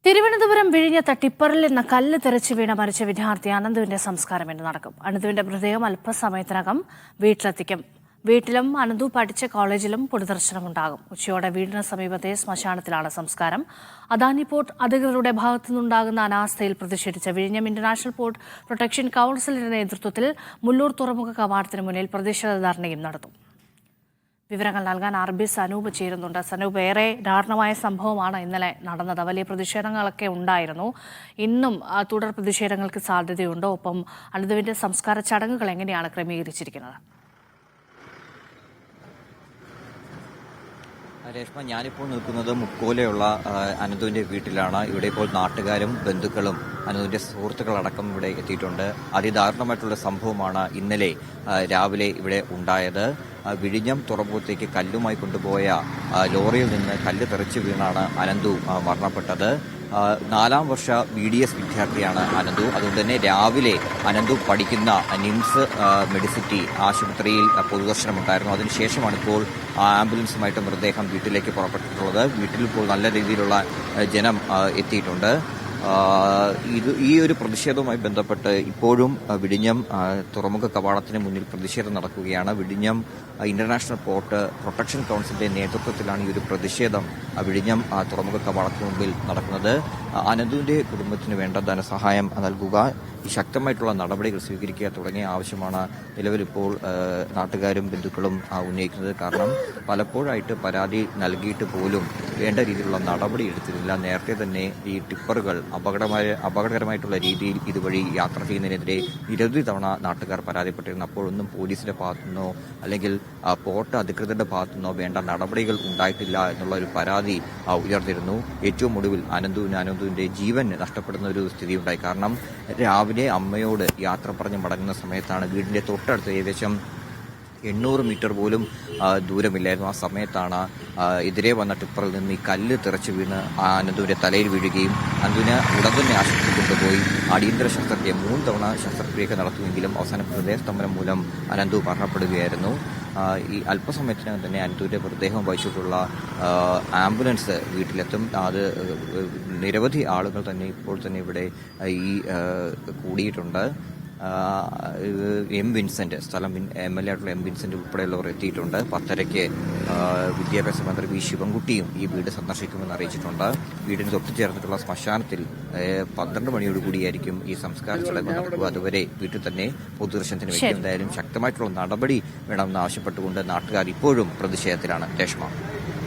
തിരുവനന്തപുരം വിഴിഞ്ഞത്ത് ടിപ്പറിൽ നിന്ന് കല്ല് തെറിച്ച് വീണ മരിച്ച വിദ്യാർത്ഥി അനന്തുവിന്റെ സംസ്കാരം ഇന്ന് നടക്കും. അനന്തുവിന്റെ മൃതദേഹം അല്പസമയത്തിനകം വീട്ടിലെത്തിക്കും. വീട്ടിലും അനന്തു പഠിച്ച കോളേജിലും പൊതുദർശനമുണ്ടാകും. ഉച്ചയോടെ വീടിന് സമീപത്തെ ശ്മശാനത്തിലാണ് സംസ്കാരം. അദാനി പോർട്ട് അധികൃതരുടെ ഭാഗത്തുനിന്നുണ്ടാകുന്ന അനാസ്ഥയിൽ പ്രതിഷേധിച്ച വിഴിഞ്ഞം ഇന്റർനാഷണൽ പോർട്ട് പ്രൊട്ടക്ഷൻ കൌൺസിലിന്റെ നേതൃത്വത്തിൽ മുല്ലൂർ തുറമുഖ കവാടത്തിന് മുന്നിൽ പ്രതിഷേധ ധർണയും നടത്തും. വിവരങ്ങൾ നൽകാൻ ആർബിസ് അനൂപ് ചേരുന്നുണ്ട്. സനൂപ്, ഏറെ ദാരുണമായ സംഭവമാണ് ഇന്നലെ നടന്നത്. വലിയ പ്രതിഷേധങ്ങളൊക്കെ ഉണ്ടായിരുന്നു. ഇന്നും തുടർ പ്രതിഷേധങ്ങൾക്ക് സാധ്യതയുണ്ടോ? ഒപ്പം അനന്തുവിന്റെ സംസ്കാര ചടങ്ങുകൾ എങ്ങനെയാണ് ക്രമീകരിച്ചിരിക്കുന്നത്? രേഷ്മ, ഞാനിപ്പോൾ നിൽക്കുന്നത് മുക്കോലയുള്ള അനന്തുവിന്റെ വീട്ടിലാണ്. ഇവിടെ ഇപ്പോൾ നാട്ടുകാരും ബന്ധുക്കളും അനന്തുവിന്റെ സുഹൃത്തുക്കളടക്കം ഇവിടെ എത്തിയിട്ടുണ്ട്. അതിദാരുണമായിട്ടുള്ള സംഭവമാണ് ഇന്നലെ രാവിലെ ഇവിടെ ഉണ്ടായത്. വിഴിഞ്ഞം തുറമുഖത്തേക്ക് കല്ലുമായി കൊണ്ടുപോയ ലോറിയിൽ നിന്ന് കല്ല് തെറിച്ചു വീണാണ് അനന്തു മരണപ്പെട്ടത്. 4ാം വർഷ BDS വിദ്യാർത്ഥിയാണ് അനന്തു. അതുകൊണ്ട് തന്നെ രാവിലെ അനന്തു പഠിക്കുന്ന നിംസ് മെഡിസിറ്റി ആശുപത്രിയിൽ പൊതുദർശനമുണ്ടായിരുന്നു. അതിനുശേഷമാണ് ഇപ്പോൾ ആംബുലൻസുമായിട്ട് മൃതദേഹം വീട്ടിലേക്ക് പുറപ്പെട്ടിട്ടുള്ളത്. വീട്ടിൽ ഇപ്പോൾ നല്ല രീതിയിലുള്ള ജനം എത്തിയിട്ടുണ്ട്. ഈ ഒരു പ്രതിഷേധവുമായി ബന്ധപ്പെട്ട് ഇപ്പോഴും വിഴിഞ്ഞം തുറമുഖ കവാടത്തിന് മുന്നിൽ പ്രതിഷേധം നടക്കുകയാണ്. വിഴിഞ്ഞം ഇന്റർനാഷണൽ പോർട്ട് പ്രൊട്ടക്ഷൻ കൌൺസിലിന്റെ നേതൃത്വത്തിലാണ് ഈ ഒരു പ്രതിഷേധം വിഴിഞ്ഞം തുറമുഖ കവാടത്തിന് മുമ്പിൽ നടക്കുന്നത്. അനന്തുവിന്റെ കുടുംബത്തിന് വേണ്ട ധനസഹായം നൽകുക, ഈ ശക്തമായിട്ടുള്ള നടപടികൾ സ്വീകരിക്കുക തുടങ്ങിയ ആവശ്യമാണ് നിലവിലിപ്പോൾ നാട്ടുകാരും ബന്ധുക്കളും ഉന്നയിക്കുന്നത്. കാരണം പലപ്പോഴായിട്ട് പരാതി നൽകിയിട്ട് പോലും വേണ്ട രീതിയിലുള്ള നടപടി എടുത്തിട്ടില്ല. നേരത്തെ തന്നെ ഈ ടിപ്പറുകൾ അപകടകരമായിട്ടുള്ള രീതിയിൽ ഇതുവഴി യാത്ര ചെയ്യുന്നതിനെതിരെ നിരവധി തവണ നാട്ടുകാർ പരാതിപ്പെട്ടിരുന്നു. അപ്പോഴൊന്നും പോലീസിന്റെ ഭാഗത്തുനിന്നോ അല്ലെങ്കിൽ പോർട്ട് അധികൃതരുടെ ഭാഗത്തുനിന്നോ വേണ്ട നടപടികൾ ഉണ്ടായിട്ടില്ല എന്നുള്ള ഒരു പരാതി ഉയർന്നിരുന്നു. ഏറ്റവും ഒടുവിൽ അനന്തുവിന്റെ ജീവൻ നഷ്ടപ്പെടുന്ന ഒരു സ്ഥിതി ഉണ്ടായി. കാരണം രാവിലെ അമ്മയോട് യാത്ര പറഞ്ഞ് മടങ്ങുന്ന സമയത്താണ് വീടിന്റെ തൊട്ടടുത്ത് ഏകദേശം 800 മീറ്റർ പോലും ദൂരമില്ലായിരുന്നു. ആ സമയത്താണ് എതിരെ വന്ന ടിപ്പറിൽ നിന്ന് ഈ കല്ല് തെറിച്ച് വീണ് അനന്തുവിന്റെ തലയിൽ വീഴുകയും അനന്തുവിനെ ഉടൻ തന്നെ ആശുപത്രിയിൽ കൊണ്ടുപോയി അടിയന്തര ശസ്ത്രക്രിയ 3 തവണ ശസ്ത്രക്രിയയൊക്കെ നടത്തുമെങ്കിലും അവസാനം ഹൃദയസ്തംഭനം മൂലം അനന്തു മരണപ്പെടുകയായിരുന്നു. ഈ അല്പസമയത്തിനകം തന്നെ അനന്തുവിന്റെ മൃതദേഹം വഹിച്ചിട്ടുള്ള ആംബുലൻസ് വീട്ടിലെത്തും. അത് നിരവധി ആളുകൾ തന്നെ ഇപ്പോൾ തന്നെ ഇവിടെ ഈ കൂടിയിട്ടുണ്ട്. എം വിൻസെന്റ്, സ്ഥലം MLA ആയിട്ടുള്ള എം വിൻസെന്റ് ഉൾപ്പെടെയുള്ളവർ എത്തിയിട്ടുണ്ട്. 10:30 വിദ്യാഭ്യാസ മന്ത്രി വി ശിവൻകുട്ടിയും ഈ വീട് സന്ദർശിക്കുമെന്ന് അറിയിച്ചിട്ടുണ്ട്. വീടിന് തൊട്ടു ചേർന്നിട്ടുള്ള ശ്മശാനത്തിൽ 12 മണിയോടുകൂടിയായിരിക്കും ഈ സംസ്കാര ചടങ്ങ് നടക്കുക. അതുവരെ വീട്ടിൽ തന്നെ പൊതുദർശനത്തിന് വെക്കും. എന്തായാലും ശക്തമായിട്ടുള്ള നടപടി വേണമെന്ന് ആവശ്യപ്പെട്ടുകൊണ്ട് നാട്ടുകാർ ഇപ്പോഴും പ്രതിഷേധത്തിലാണ്. രേഷ്മ.